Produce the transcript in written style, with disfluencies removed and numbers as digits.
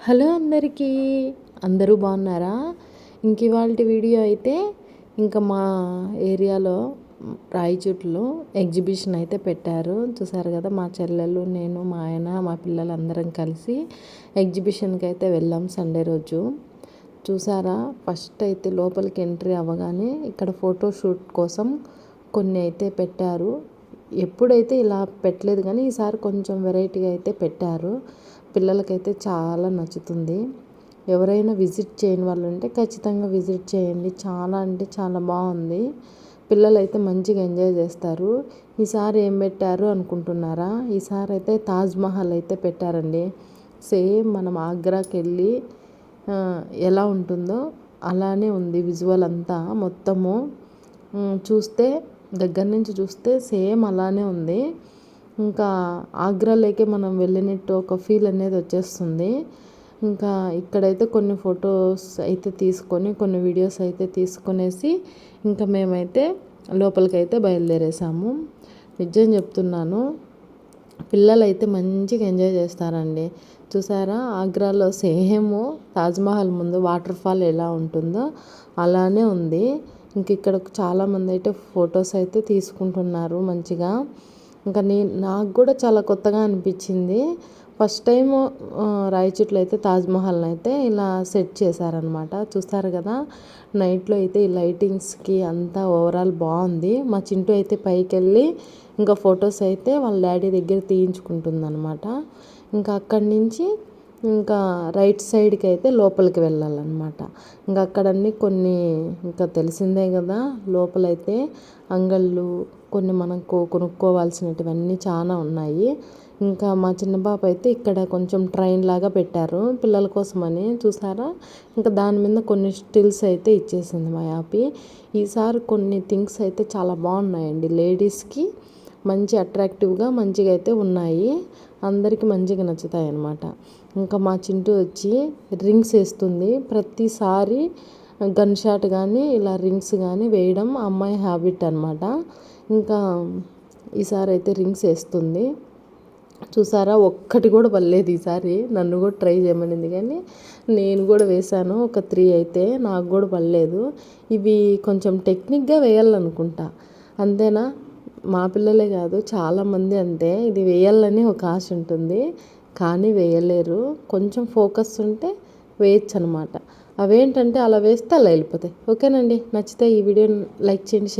Hello అందరికీ, అందరూ బాగున్నారా? ఇంక ఇవాల్టి వీడియో అయితే ఇంకా మా ఏరియాలో రాయచోటిలో ఎగ్జిబిషన్ అయితే పెట్టారు. చూసారు కదా, మా చెల్లెలు, నేను, మా ఆయన, మా పిల్లలు అందరం కలిసి ఎగ్జిబిషన్కి అయితే వెళ్ళాం సండే రోజు. చూసారా, ఫస్ట్ అయితే లోపలికి ఎంట్రీ అవ్వగానే ఇక్కడ ఫోటోషూట్ కోసం కొన్ని అయితే పెట్టారు. ఎప్పుడైతే ఇలా పెట్టలేదు కానీ ఈసారి కొంచెం వెరైటీగా అయితే పెట్టారు. పిల్లలకైతే చాలా నచ్చుతుంది. ఎవరైనా విజిట్ చేయని వాళ్ళు ఉంటే ఖచ్చితంగా విజిట్ చేయండి. చాలా అంటే చాలా బాగుంది. పిల్లలైతే మంచిగా ఎంజాయ్ చేస్తారు. ఈసారి ఏం పెట్టారు అనుకుంటున్నారా? ఈసారి అయితే తాజ్మహల్ అయితే పెట్టారండి. సేమ్ మనం ఆగ్రాకి వెళ్ళి ఎలా ఉంటుందో అలానే ఉంది విజువల్ అంతా. మొత్తము చూస్తే దగ్గర నుంచి చూస్తే సేమ్ అలానే ఉంది. ఇంకా ఆగ్రాలోకే మనం వెళ్ళినట్టు ఒక ఫీల్ అనేది వచ్చేస్తుంది. ఇంకా ఇక్కడైతే కొన్ని ఫొటోస్ అయితే తీసుకొని కొన్ని వీడియోస్ అయితే తీసుకొనేసి ఇంకా మేమైతే లోపలికైతే బయలుదేరేసాము. నిజం చెప్తున్నాను, పిల్లలైతే మంచిగా ఎంజాయ్ చేస్తారండి. చూసారా, ఆగ్రాలో సేమ్ తాజ్మహల్ ముందు వాటర్ ఫాల్ ఎలా ఉంటుందో అలానే ఉంది. ఇంక ఇక్కడ చాలామంది అయితే ఫొటోస్ అయితే తీసుకుంటున్నారు మంచిగా. ఇంకా నాకు కూడా చాలా కొత్తగా అనిపించింది. ఫస్ట్ టైం రాయచోటిలో అయితే తాజ్మహల్ని అయితే ఇలా సెట్ చేశారనమాట. చూస్తారు కదా, నైట్లో అయితే ఈ లైటింగ్స్కి అంతా ఓవరాల్ బాగుంది. మా చింటూ అయితే పైకి వెళ్ళి ఇంకా ఫొటోస్ అయితే వాళ్ళ డాడీ దగ్గర తీయించుకుంటుందన్నమాట. ఇంకా అక్కడి నుంచి ఇంకా రైట్ సైడ్కి అయితే లోపలికి వెళ్ళాలన్నమాట. ఇంకా అక్కడన్నీ కొన్ని ఇంకా తెలిసిందే కదా, లోపలైతే అంగళ్ళు కొన్ని మనం కొనుక్కోవాల్సినటువన్నీ చాలా ఉన్నాయి. ఇంకా మా చిన్న పాప అయితే ఇక్కడ కొంచెం ట్రైన్ లాగా పెట్టారు పిల్లల కోసమని. చూసారా, ఇంకా దాని మీద కొన్ని స్టిల్స్ అయితే ఇచ్చేసింది మా యాపి. ఈసారి కొన్ని థింగ్స్ అయితే చాలా బాగున్నాయండి. లేడీస్కి మంచి అట్రాక్టివ్గా మంచిగా అయితే ఉన్నాయి. అందరికీ మంచిగా నచ్చుతాయి అన్నమాట. ఇంకా మా చింటూ వచ్చి రింగ్స్ వేస్తుంది ప్రతిసారి. గన్ షాట్ కానీ ఇలా రింగ్స్ కానీ వేయడం అమ్మాయి హ్యాబిట్ అనమాట. ఇంకా ఈసారి అయితే రింగ్స్ వేస్తుంది. చూసారా, ఒక్కటి కూడా పడలేదు ఈసారి. నన్ను కూడా ట్రై చేయమనింది కానీ నేను కూడా వేశాను ఒక 3 అయితే, నాకు కూడా పడలేదు. ఇవి కొంచెం టెక్నిక్గా వేయాలనుకుంటా, అంతేనా? మా పిల్లలే కాదు చాలామంది అంతే, ఇది వేయాలని ఒక ఆశ ఉంటుంది కానీ వేయలేరు. కొంచెం ఫోకస్ ఉంటే వేయచ్చు అనమాట. అవేంటంటే అలా వేస్తే అలా వెళ్ళిపోతాయి. ఓకేనండి, నచ్చితే ఈ వీడియోని లైక్ చేయండి.